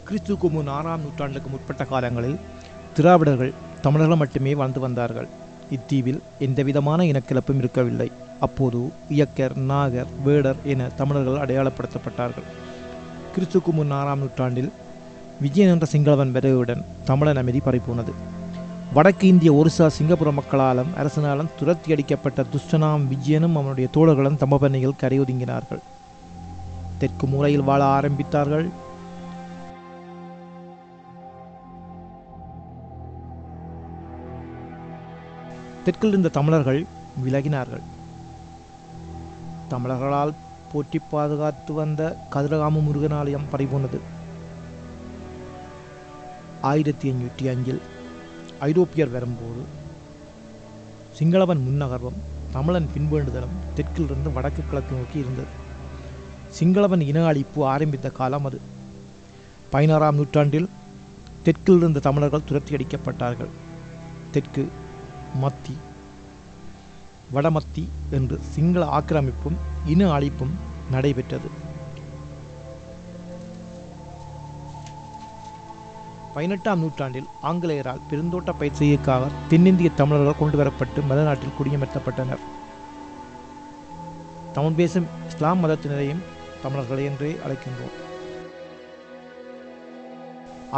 கிறிஸ்துக்கு முன் 6ஆம் நூற்றாண்டுக்கு முற்பட்ட காலங்களில் திராவிடர்கள் தமிழர்கள் மட்டுமே வாழ்ந்து வந்தார்கள். இத்தீவில் எந்தவிதமான இனக்கிழப்பும் இருக்கவில்லை. அப்போது இயக்கர், நாகர், வேடர் என தமிழர்கள் அடையாளப்படுத்தப்பட்டார்கள். கிறிஸ்துக்கு முன் 6ஆம் நூற்றாண்டில் விஜயன் என்ற சிங்களவன் வருகையுடன் தமிழன் அமைதி பறிபோனது. வடக்கு இந்திய ஒரிசா சிங்கப்புர மக்களாலும் அரசனாலும் துரத்தி அடிக்கப்பட்ட துஷ்டனாம் விஜயனும் அவனுடைய தோழர்களும் தம்பபண்ணையில் கரையொதுங்கினார்கள். தெற்கு மூலையில் வாழ ஆரம்பித்தார்கள். தெற்கில் இருந்த தமிழர்கள் விலகினார்கள். தமிழர்களால் போற்றி பாதுகாத்து வந்த கதிரகாம முருகன் ஆலயம் பறிபோனது. 1505 ஐரோப்பியர் வரும்போது சிங்களவன் முன்னகர்வும் தமிழன் பின்வேண்டுதலும் தெற்கிலிருந்து வடக்கு கிழக்கு நோக்கி இருந்தது. சிங்களவன் இன அழிப்பு ஆரம்பித்த காலம் அது. 16ஆம் நூற்றாண்டில் தெற்கில் இருந்த தமிழர்கள் துரத்தி அடிக்கப்பட்டார்கள். தெற்கு, மத்தி, வடமத்தி என்று சிங்கள ஆக்கிரமிப்பும் இன அழிப்பும் நடைபெற்றது. 18ஆம் நூற்றாண்டில் ஆங்கிலேயரால் பெருந்தோட்ட பயிற்சிக்காக தென்னிந்திய தமிழர்கள் கொண்டு வரப்பட்டு மதநாட்டில் குடியமர்த்தப்பட்டனர். தமிழ் பேசும் இஸ்லாம் மதத்தினரையும் தமிழர்களே என்றே அழைக்கின்றோம்.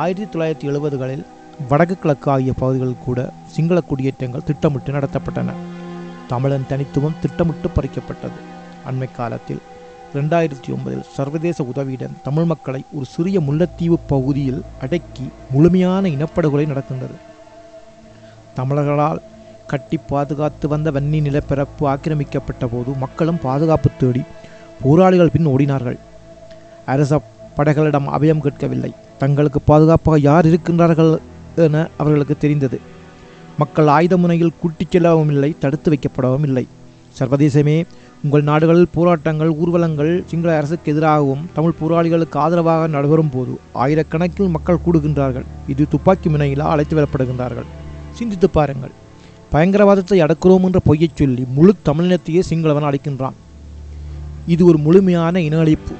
1970களில் வடக்கு கிழக்கு ஆகிய பகுதிகளில் கூட சிங்கள குடியேற்றங்கள் திட்டமிட்டு நடத்தப்பட்டன. தமிழன் தனித்துவம் திட்டமிட்டு பறிக்கப்பட்டது. அண்மை காலத்தில் 2009 சர்வதேச உதவியுடன் தமிழ் மக்களை ஒரு சிறிய முல்லைத்தீவு பகுதியில் அடக்கி முழுமையான இனப்படுகொலை நடக்கின்றது. தமிழர்களால் கட்டி பாதுகாத்து வந்த வன்னி நிலப்பரப்பு ஆக்கிரமிக்கப்பட்ட போது மக்களும் பாதுகாப்பு தேடி போராளிகள் பின் ஓடினார்கள். அரச படைகளிடம் அபயம் கேட்கவில்லை. தங்களுக்கு பாதுகாப்பாக யார் இருக்கின்றார்கள் என அவர்களுக்கு தெரிந்தது. மக்கள் ஆயுத முனையில் கூட்டிச் செல்லவும் இல்லை, தடுத்து வைக்கப்படவும் இல்லை. சர்வதேசமே உங்கள் நாடுகளில் போராட்டங்கள், ஊர்வலங்கள் சிங்கள அரசுக்கு எதிராகவும் தமிழ் போராளிகளுக்கு ஆதரவாக நடைபெறும் போது ஆயிரக்கணக்கில் மக்கள் கூடுகின்றார்கள். இது துப்பாக்கி முனையிலா அழைத்து வரப்படுகின்றார்கள். சிந்தித்து பாருங்கள். பயங்கரவாதத்தை அடக்கிறோம் என்ற பொய்யச் சொல்லி முழு தமிழினத்தையே சிங்களவன் அளிக்கின்றான். இது ஒரு முழுமையான இன அழிப்பு.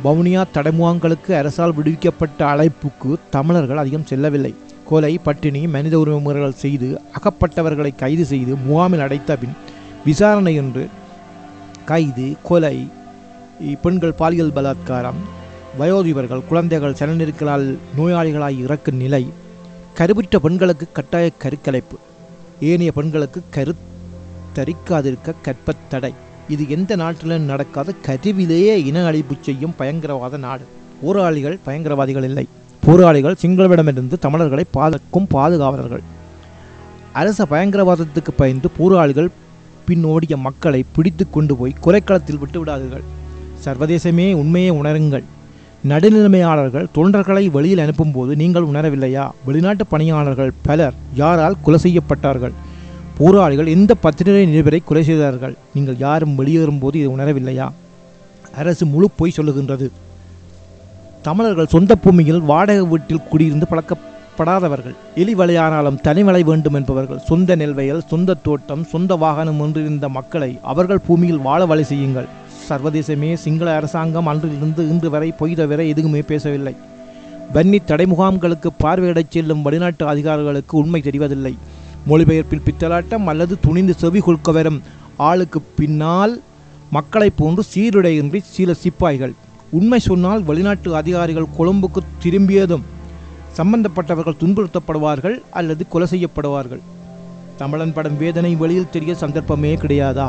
வவுனியா தடைமுகாங்களுக்கு அரசால் விடுவிக்கப்பட்ட அழைப்புக்கு தமிழர்கள் அதிகம் செல்லவில்லை. கொலை, பட்டினி, மனித உரிமை முறைகள் செய்து அகப்பட்டவர்களை கைது செய்து முகாமில் அடைத்த பின் விசாரணை என்று கைது, கொலை, பெண்கள் பாலியல் பலாத்காரம், வயோதிபர்கள், குழந்தைகள் சனநெருக்கலால் நோயாளிகளாய் இறக்கும் நிலை, கருவுற்ற பெண்களுக்கு கட்டாய கருக்கலைப்பு, ஏனைய பெண்களுக்கு கருத்தரிக்காதிருக்க கற்பத்தடை. இது எந்த நாட்டிலும் நடக்காத கருவிலேயே இன அழிப்பு செய்யும் பயங்கரவாத நாடு. போராளிகள் பயங்கரவாதிகள் இல்லை. போராளிகள் சிங்களவிடமிருந்து தமிழர்களை பாதுகாக்கும் பாதுகாவலர்கள். அரச பயங்கரவாதத்துக்கு பயந்து போராளிகள் பின்னோடிய மக்களை பிடித்து கொண்டு போய் கொலைக்களத்தில் விட்டு விடாதீர்கள். சர்வதேசமே உண்மையை உணருங்கள். நடுநிலைமையாளர்கள் தொண்டர்களை வெளியில் அனுப்பும்போது நீங்கள் உணரவில்லையா? வெளிநாட்டு பணியாளர்கள் பலர் யாரால் கொலை செய்யப்பட்டார்கள்? போராளிகள் எந்த பத்திரிகை நிருபரை கொலை செய்தார்கள்? நீங்கள் யாரும் வெளியேறும்போது இதை உணரவில்லையா? அரசு முழு பொய் சொல்லுகின்றது. தமிழர்கள் சொந்த பூமியில் வாடகை வீட்டில் குடியிருந்து பழக்கப்படாதவர்கள். எலி வலையானாலும் தனிமலை வேண்டும் என்பவர்கள். சொந்த நெல்வயல், சொந்த தோட்டம், சொந்த வாகனம் என்றிருந்த மக்களை அவர்கள் பூமியில் வாழ வழி செய்யுங்கள். சர்வதேசமே சிங்கள அரசாங்கம் அன்றிலிருந்து இன்று வரை பொய் தவிர எதுவுமே பேசவில்லை. வன்னி தடைமுகாம்களுக்கு பார்வையிடச் செல்லும் வெளிநாட்டு அதிகாரிகளுக்கு உண்மை தெரிவதில்லை. மொழிபெயர்ப்பில் பித்தலாட்டம் அல்லது துணிந்து செவி கொள்க வரும் ஆளுக்கு பின்னால் மக்களை போன்று சீருடையின்றி சில சிப்பாய்கள். உண்மை சொன்னால் வெளிநாட்டு அதிகாரிகள் கொழும்புக்கு திரும்பியதும் சம்பந்தப்பட்டவர்கள் துன்புறுத்தப்படுவார்கள் அல்லது கொலை செய்யப்படுவார்கள். தமிழன் படும் வேதனை வெளியில் தெரிய சந்தர்ப்பமே கிடையாதா?